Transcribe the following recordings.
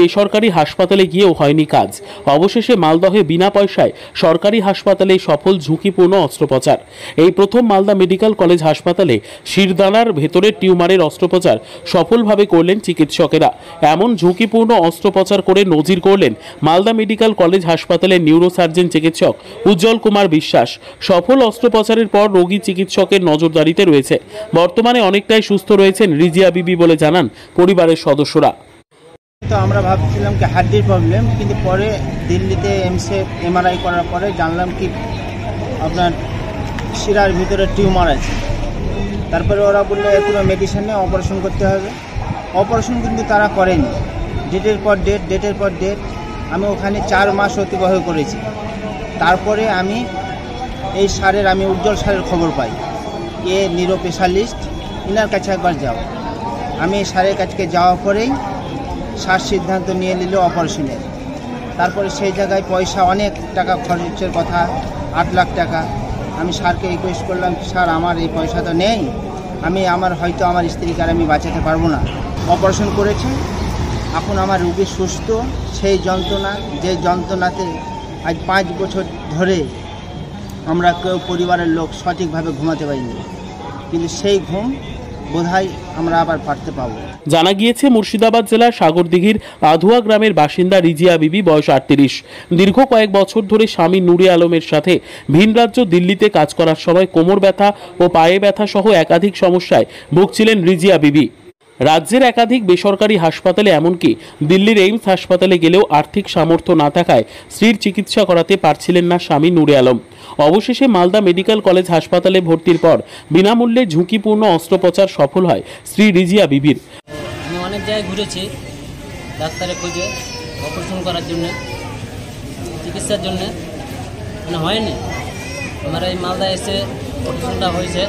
বেসরকারি হাসপাতালে গিয়েও হয়নি কাজ। অবশেষে মালদহে বিনা পয়সায় সরকারি হাসপাতালে সফল ঝুঁকিপূর্ণ অস্ত্রোপচার। এই প্রথম মালদা মেডিকেল কলেজ হাসপাতালে শিরদানার ভেতরের টিউমারের অস্ত্রোপচার সফলভাবে করলেন চিকিৎসকেরা। এমন ঝুঁকিপূর্ণ অস্ত্রোপচার করে নজির করলেন মালদা মেডিকেল কলেজ হাসপাতালের নিউরোসার্জন চিকিৎসক উজ্জ্বল কুমার বিশ্বাস। সফল অস্ত্রোপচারের পর রোগী চিকিৎসকের নজরদারিতে রয়েছে। বর্তমানে অনেকটাই সুস্থ রয়েছেন রিজিয়া বিবি বলে জানান পরিবারের সদস্যরা। তো আমরা ভাবছিলাম কি হার্টের প্রবলেম, কিন্তু পরে দিল্লিতে এমসে এমআরআই করার পরে জানলাম কি আপনার শিরার ভিতরে টিউমার আছে। তারপরে ওরা বললো কোনো মেডিসিন নিয়ে অপারেশন করতে হবে। অপারেশন কিন্তু তারা করেনি, ডেটের পর ডেট। আমি ওখানে 4 মাস অতিবাহিত করেছি। তারপরে আমি এই আমি উজ্জ্বল স্যারের খবর পাই, নিউরো স্পেশালিস্ট, ইনার কাছে একবার যাও। আমি এই স্যারের কাছে যাওয়ার পরেই স্যার সিদ্ধান্ত নিয়ে নিল অপারেশনের। তারপরে সেই জায়গায় পয়সা অনেক টাকা খরচের কথা, 8 লাখ টাকা। আমি স্যারকে রিকোয়েস্ট করলাম, স্যার আমার এই পয়সা তো নেই, হয়তো আমার স্ত্রীকে আর আমি বাঁচাতে পারবো না। অপারেশন করেছি, এখন আমার রোগী সুস্থ। সেই যন্ত্রণাতে আজ 5 বছর ধরে আমরা কেউ পরিবারের লোক সঠিকভাবে ঘুমাতে পারিনি, কিন্তু সেই ঘুম বোধহয় আমরা আবার পারতে পাবো। জানা গিয়েছে মুর্শিদাবাদ জেলার সাগরদিঘির আধুয়া গ্রামের বাসিন্দা রিজিয়া বিবি, বয়স 38। দীর্ঘ কয়েক বছর ধরে স্বামী নুরে আলমের সাথে ভিন রাজ্য দিল্লিতে কাজ করার সময় কোমর ব্যথা ও পায়ে ব্যথা সহ একাধিক সমস্যায় ভুগছিলেন রিজিয়া বিবি। রাজ্যের একাধিক বেসরকারি হাসপাতালে, এমনকি দিল্লির এইমস হাসপাতালে গেলেও আর্থিক সামর্থ্য না থাকায় স্ত্রীর চিকিৎসা করাতে পারছিলেন না স্বামী নুরে আলম। অবশেষে মালদা মেডিকেল কলেজ হাসপাতালে ভর্তির পর বিনামূল্যে ঝুঁকিপূর্ণ অস্ত্রোপচার সফল হয় স্ত্রী রিজিয়া বিবির। আমি অনেক জায়গায় ঘুরেছি ডাক্তারের খোঁজে, অপারেশন করার জন্য, চিকিৎসার জন্য, হয়নি। আমার এই মালদা এসে অপারেশনটা হয়েছে।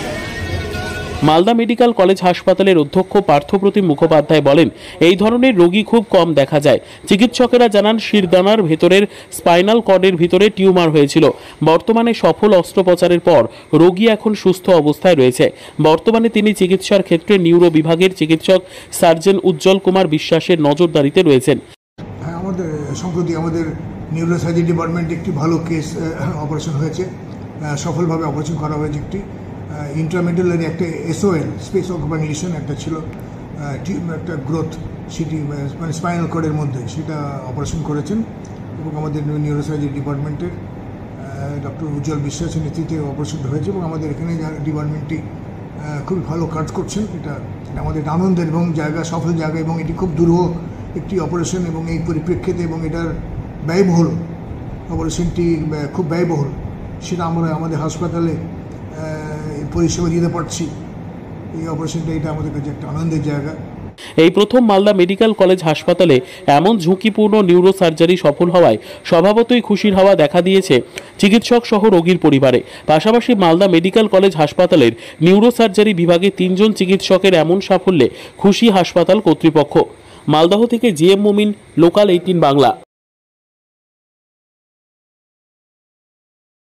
মালদা মেডিকেল কলেজ হাসপাতালের অধ্যক্ষ পার্থপ্রতিম মুখোপাধ্যায় বলেন, এই ধরনের রোগী খুব কম দেখা যায়। চিকিৎসকেরা জানান, শিরদানার ভেতরের স্পাইনাল কর্ডের ভিতরে টিউমার হয়েছিল। বর্তমানে সফল অস্ত্রোপচারের পর রোগী এখন সুস্থ অবস্থায় রয়েছে। বর্তমানে তিনি চিকিৎসার ক্ষেত্রে নিউরো বিভাগের চিকিৎসক সার্জন উজ্জ্বল কুমার বিশ্বাসের নজরদারিতে রয়েছেন। সম্প্রতি আমাদের নিউরোসার্জি ডিপার্টমেন্টে একটি ভালো কেস অপারেশন হয়েছে, সফলভাবে অপারেশন করা হয়েছে। একটি ইন্ট্রামেডুলারি একটা SOL স্পেস অকুপানিশন একটা ছিল, একটা গ্রোথ, সেটি মানে স্পাইনাল কর্ডের মধ্যে, সেটা অপারেশন করেছেন। এবং আমাদের নিউরোসার্জি ডিপার্টমেন্টের ডক্টর উজ্জ্বল বিশ্বাসের নেতৃত্বে অপারেশন হয়েছে। এবং আমাদের এখানে ডিপার্টমেন্টটি খুবই ভালো কাজ করছেন। এটা আমাদের আনন্দের এবং সফল জায়গা, এবং এটি খুব দুরূহ একটি অপারেশন। এবং এই পরিপ্রেক্ষিতে এবং এটার ব্যয়বহুল, অপারেশনটি খুব ব্যয়বহুল, সেটা আমরা আমাদের হাসপাতালে পরিষেবা দিতে পারছি। এই অপারেশনটা এটা আমাদের কাছে একটা আনন্দের জায়গা। এই প্রথম মালদা মেডিকেল কলেজ হাসপাতালে এমন ঝুঁকিপূর্ণ নিউরো সার্জারি সফল হওয়ায় স্বভাবতই খুশির হাওয়া দেখা দিয়েছে চিকিৎসক সহ রোগীর পরিবারে। পাশাপাশি মালদা মেডিকেল কলেজ হাসপাতালের নিউরো সার্জারি বিভাগে 3 জন চিকিৎসকের এমন সাফল্যে খুশি হাসপাতাল কর্তৃপক্ষ। মালদহ থেকে GM মুমিন, লোকাল 18 বাংলা।